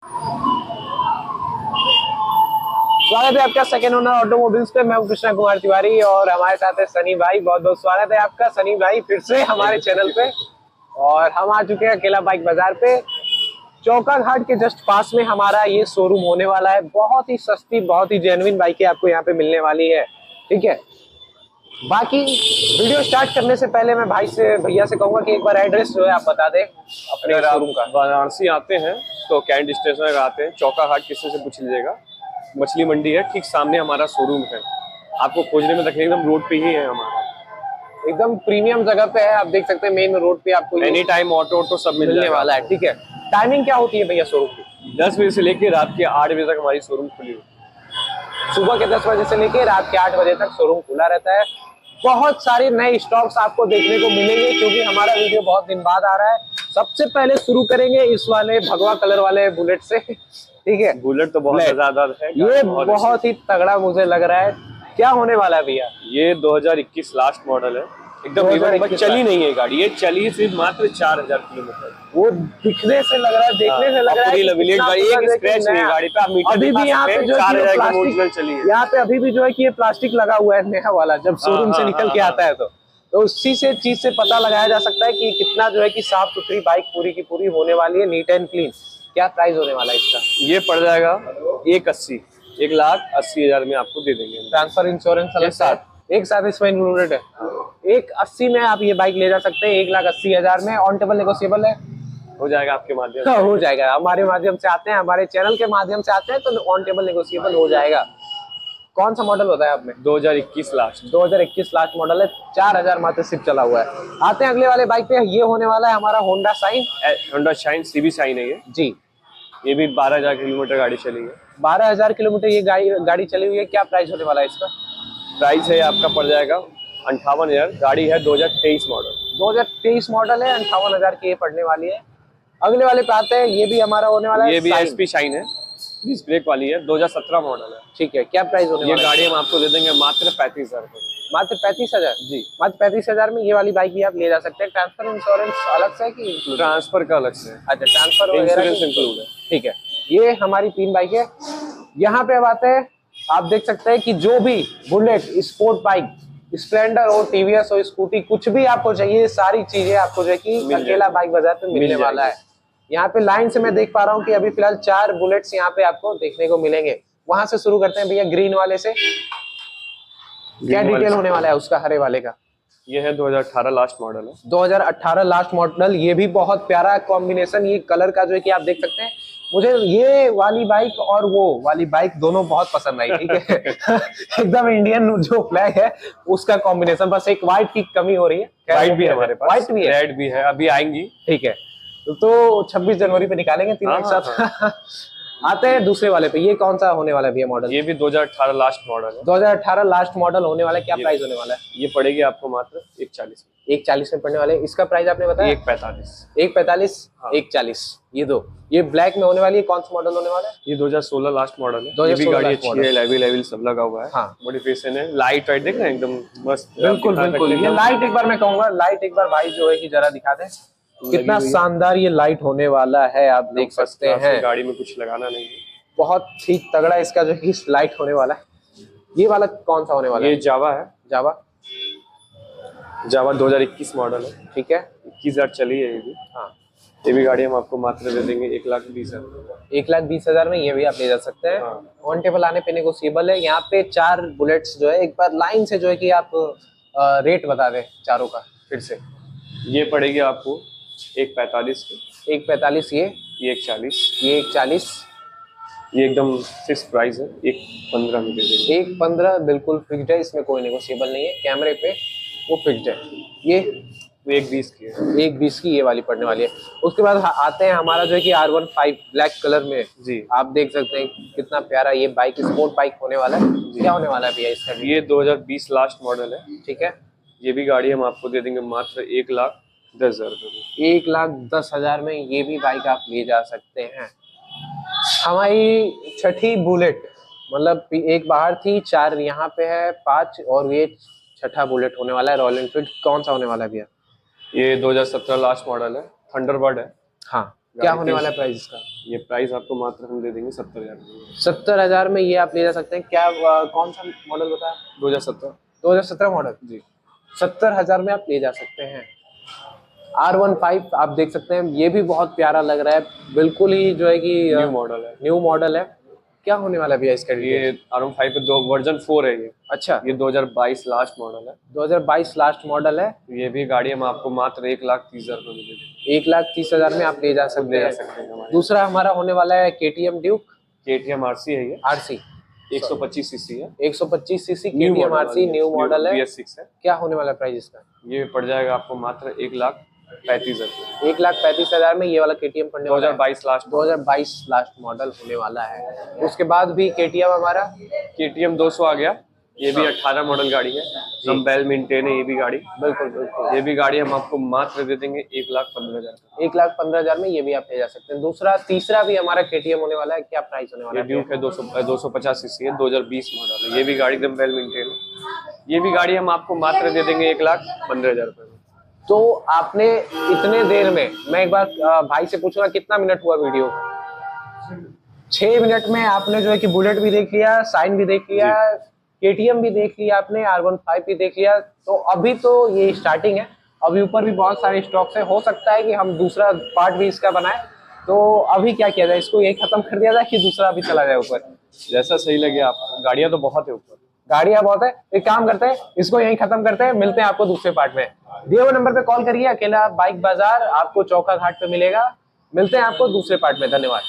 स्वागत है आपका सेकंड ओनर ऑटोमोबाइल्स पे। मैं हूं कृष्णा कुमार तिवारी और हमारे साथ है सनी भाई। बहुत बहुत स्वागत है आपका सनी भाई फिर से हमारे चैनल पे। और हम आ चुके हैं अकेला बाइक बाजार पे। चौका घाट के जस्ट पास में हमारा ये शोरूम होने वाला है। बहुत ही सस्ती, बहुत ही जेन्युइन बाइकें आपको यहाँ पे मिलने वाली है। ठीक है, बाकी वीडियो स्टार्ट करने से पहले मैं भैया से कहूंगा कि एक बार एड्रेस जो है आप बता दें अपने शोरूम का। वाराणसी आते हैं तो कैंट स्टेशन अगर आते हैं, चौका घाट किसी से पूछ लीजिएगा, मछली मंडी है, ठीक सामने हमारा शोरूम है। आपको खोजने में रखें, एकदम रोड पे ही है हमारा, एकदम प्रीमियम जगह पे है। आप देख सकते हैं मेन रोड पे आपको एनी टाइम ऑटो सब मिलने वाला है। ठीक है, टाइमिंग क्या होती है भैया शोरूम की? 10 बजे से लेके रात के 8 बजे तक हमारी शोरूम खुली हुई। सुबह के 10 बजे से लेके रात के 8 बजे तक शोरूम खुला रहता है। बहुत सारे नए स्टॉक्स आपको देखने को मिलेंगे क्योंकि हमारा वीडियो बहुत दिन बाद आ रहा है। सबसे पहले शुरू करेंगे इस वाले भगवा कलर वाले बुलेट से। ठीक है, बुलेट तो बहुत ज्यादा है, ये बहुत ही तगड़ा मुझे लग रहा है। क्या होने वाला है भैया? ये 2021 लास्ट मॉडल है, एकदम चली नहीं है गाड़ी, ये चली सिर्फ मात्र 4000 किलोमीटर। वो दिखने से लग रहा है, देखने से लग रहा है एक स्क्रैच नहीं गाड़ी पे। आप मीटर अभी भी यहाँ पे जो 4000 की ओरिजिनल चली है। यहाँ पे अभी भी जो है कि ये प्लास्टिक लगा हुआ है नया वाला, जब शोरूम से निकल के आता है तो उसी से चीज से पता लगाया जा सकता है कि कितना जो है कि साफ सुथरी बाइक पूरी की पूरी होने वाली है, नीट एंड क्लीन। क्या प्राइस होने वाला है इसका? ये पड़ जाएगा 1,80,000 में आपको दे देंगे। ट्रांसफर इंश्योरेंस एक साथ इसमें इंक्लूडेड है। 1,80,000 में आप ये बाइक ले जा सकते हैं। 1,80,000 में ऑन टेबल नेगोशिएबल है, हो जाएगा आपके माध्यम से। हो जाएगा, हमारे माध्यम से आते हैं, हमारे चैनल के माध्यम से आते हैं तो ऑन टेबल नेगोशिएबल हो जाएगा। कौन सा मॉडल होता है आपने? 2021 लास्ट मॉडल है। 4000 मात्र सिर्फ चला हुआ है। आते हैं अगले वाले बाइक पे। ये होने वाला है हमारा होंडा शाइन सीबी शाइन है ये जी। ये भी 12,000 किलोमीटर गाड़ी चली है। 12,000 किलोमीटर ये गाड़ी चली हुई है। क्या प्राइस होने वाला है इसका? प्राइस है आपका पड़ जाएगा 58,000। गाड़ी है 2023 मॉडल है। 58,000 की ये पड़ने वाली है। अगले वाले पे आते हैं। ये भी हमारा होने वाला है, ये भी एसपी शाइन है, डिस्क ब्रेक वाली है, 2017 मॉडल है। ठीक है, क्या प्राइस होने वाला है? ये गाड़ी हम आपको दे देंगे मात्र 35,000। मात्र 35,000 जी। मात्र 35,000 में ये वाली बाइक भी आप ले जा सकते हैं। ट्रांसफर इंश्योरेंस अलग से है कि ट्रांसफर का अलग से? अच्छा, ट्रांसफर वगैरह इंक्लूड है। ठीक है, ये हमारी 3 बाइक है। यहाँ पे अब आते हैं। आप देख सकते हैं कि जो भी बुलेट, स्पोर्ट बाइक, स्प्लेंडर हो, टीवीएस हो, स्कूटी, कुछ भी आपको चाहिए, सारी चीजें आपको जो है कि अकेला बाइक बाजार पे मिलने वाला है। यहाँ पे लाइन से मैं देख पा रहा हूँ कि अभी फिलहाल 4 बुलेट्स यहाँ पे आपको देखने को मिलेंगे। वहां से शुरू करते हैं भैया, ग्रीन वाले से। क्या डिटेल होने वाला है उसका, हरे वाले का? ये है 2018 लास्ट मॉडल है। 2018 लास्ट मॉडल। ये भी बहुत प्यारा कॉम्बिनेशन, ये कलर का जो है कि आप देख सकते हैं। मुझे ये वाली बाइक और वो वाली बाइक दोनों बहुत पसंद आई। ठीक है एकदम इंडियन जो फ्लैग है उसका कॉम्बिनेशन। बस एक व्हाइट की कमी हो रही है। व्हाइट भी है हमारे पास, व्हाइट भी है, रेड भी है, अभी आएंगी। ठीक है, तो 26 जनवरी पे निकालेंगे तीनों एक साथ। आते हैं दूसरे वाले पे। ये कौन सा होने वाला है भैया मॉडल? ये भी 2018 लास्ट मॉडल है। 2018 लास्ट मॉडल होने वाला है। क्या प्राइस होने वाला है? ये पड़ेगी आपको मात्र 1,40 में। 1,40 में पड़ने वाले। इसका प्राइस आपने बताया? 1,45। 1,40। ये दो, ये ब्लैक में होने वाली है। कौन सा मॉडल होने वाला है? ये 2016 लास्ट मॉडल है। ये भी गाड़ी अच्छी है, लेवल सब लगा हुआ है। हाँ, मॉडिफिकेशन है, लाइट वाइट देख रहे हैं, एकदम मस्त। बिल्कुल। ये लाइट एक बार मैं कहूंगा, लाइट एक बार भाई जो है कि जरा दिखा दें। कितना शानदार ये लाइट होने वाला है, आप देख सकते हैं। गाड़ी में कुछ लगाना नहीं है, बहुत ही तगड़ा इसका जो है लाइट होने वाला है। ये वाला कौन सा होने वाला है? ये जावा है। जावा 2021 मॉडल है। ठीक है, 21,000 चली है ये भी। हाँ, ये भी गाड़ी हम आपको मात्र दे देंगे 1,20,000। 1,20,000 में ये भी आप ले जा सकते हैं। ऑन टेबल आने पे नेगोशिएबल है। यहाँ पे 4 बुलेट्स जो है, एक बार लाइन से जो है कि आप रेट बता दें चारों का फिर से। ये पड़ेगी आपको 1,45 की। 1,45 ये 1,40 ये 1,40। ये एकदम फिक्स प्राइस है। 1,15 में दे देंगे। 1,15 बिल्कुल फिक्स्ड है, इसमें कोई नेगोशिएबल नहीं है। कैमरे पे वो फिक्स्ड है। ये 1,20 की है। 1,20 की ये वाली पड़ने वाली है। उसके बाद आते हैं हमारा जो है कि R15 ब्लैक कलर में जी। आप देख सकते हैं कितना प्यारा ये बाइक, स्पोर्ट बाइक होने वाला है। क्या होने वाला है भैया इसका? ये 2020 लास्ट मॉडल है। ठीक है, ये भी गाड़ी हम आपको दे देंगे मात्र 1,10,000 में। 1,10,000 में ये भी बाइक आप ले जा सकते हैं। हमारी छठी बुलेट, मतलब एक बाहर थी, 4 यहाँ पे है, 5 और ये छठा बुलेट होने वाला है रॉयल एनफील्ड। कौन सा होने वाला है भैया? ये 2017 लास्ट मॉडल है, थंडरबर्ड है। हाँ, क्या होने वाला है प्राइस इसका? ये प्राइस आपको मात्र हम दे देंगे 70,000। 70,000 में ये आप ले जा सकते हैं। क्या कौन सा मॉडल बताया? 2017। 2017 मॉडल जी। 70,000 में आप ले जा सकते हैं। R15 आप देख सकते हैं, ये भी बहुत प्यारा लग रहा है, बिल्कुल ही जो है कि न्यू मॉडल है। न्यू मॉडल है। क्या होने वाला भैया इसका? ये R15 पे दो वर्जन 4 है ये। अच्छा, ये 2022 लास्ट मॉडल है। 2022 लास्ट मॉडल है। ये भी गाड़ी हम आपको मात्र 1,30,000 रुपये में दे देंगे। 1,30,000 में आप ले जा सकते ले जा हैं। सकते हैं हमारे। दूसरा हमारा होने वाला है KTM ड्यूक KTM RC है ये। RC 125 सीसी है। 125 CC KTM RC new model है। BS6 है। क्या होने वाला प्राइस इसका? ये पड़ जाएगा आपको मात्र 1,35,000। 1,35,000 में ये वाला KTM पड़ने वाला है। 2022 लास्ट 2022 लास्ट मॉडल होने वाला है। उसके बाद भी KTM हमारा KTM 200 आ गया। ये भी 18 मॉडल गाड़ी है, एकदम वेल मेंटेन है ये भी गाड़ी। बिल्कुल बिल्कुल। ये भी गाड़ी हम आपको मात्र दे देंगे 1,15,000। 1,15,000 में ये भी आप ले जा सकते हैं। तीसरा भी हमारा KTM होने वाला है। क्या प्राइस होने वाला ये है? ड्यूक है 250 सीसी है, 2020 मॉडल है। ये भी गाड़ी एकदम वेल मेंटेन है। ये भी गाड़ी हम आपको मात्र दे देंगे 1,15,000 रुपये में। तो आपने इतने देर में, मैं एक बार भाई से पूछूंगा कितना मिनट हुआ वीडियो? 6 मिनट में आपने जो है कि बुलेट भी देख लिया, साइन भी देख लिया, KTM भी देख लिया, आपने R15 भी देख लिया। तो अभी तो ये स्टार्टिंग है, अभी ऊपर भी बहुत सारे स्टॉक्स है। हो सकता है कि हम दूसरा पार्ट भी इसका बनाए। तो अभी क्या किया जाए, इसको यही खत्म कर दिया जाए कि दूसरा भी चला जाए ऊपर? जैसा सही लगे आपको, गाड़ियां तो बहुत है ऊपर। गाड़ियां बहुत है, एक काम करते हैं, इसको यही खत्म करते हैं। मिलते हैं आपको दूसरे पार्ट में। दिए हुए नंबर पे कॉल करिए, अकेला बाइक बाजार आपको चौका घाट पे मिलेगा। मिलते हैं आपको दूसरे पार्ट में। धन्यवाद।